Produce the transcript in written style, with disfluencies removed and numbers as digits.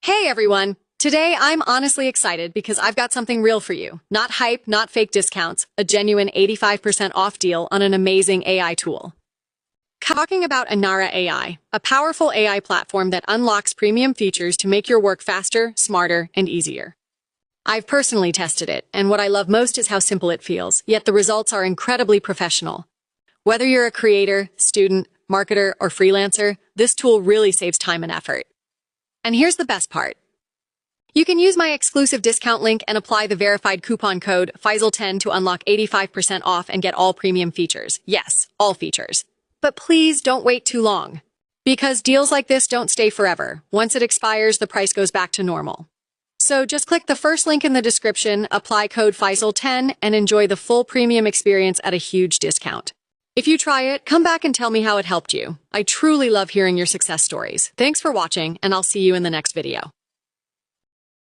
Hey everyone! Today I'm honestly excited because I've got something real for you. Not hype, not fake discounts, a genuine 85% off deal on an amazing AI tool. Talking about Anara AI, a powerful AI platform that unlocks premium features to make your work faster, smarter, and easier. I've personally tested it, and what I love most is how simple it feels, yet the results are incredibly professional. Whether you're a creator, student, marketer, or freelancer, this tool really saves time and effort. And here's the best part. You can use my exclusive discount link and apply the verified coupon code FAISAL10 to unlock 85% off and get all premium features. Yes, all features. But please don't wait too long. Because deals like this don't stay forever. Once it expires, the price goes back to normal. So just click the first link in the description, apply code FAISAL10, and enjoy the full premium experience at a huge discount. If you try it, come back and tell me how it helped you. I truly love hearing your success stories. Thanks for watching, and I'll see you in the next video.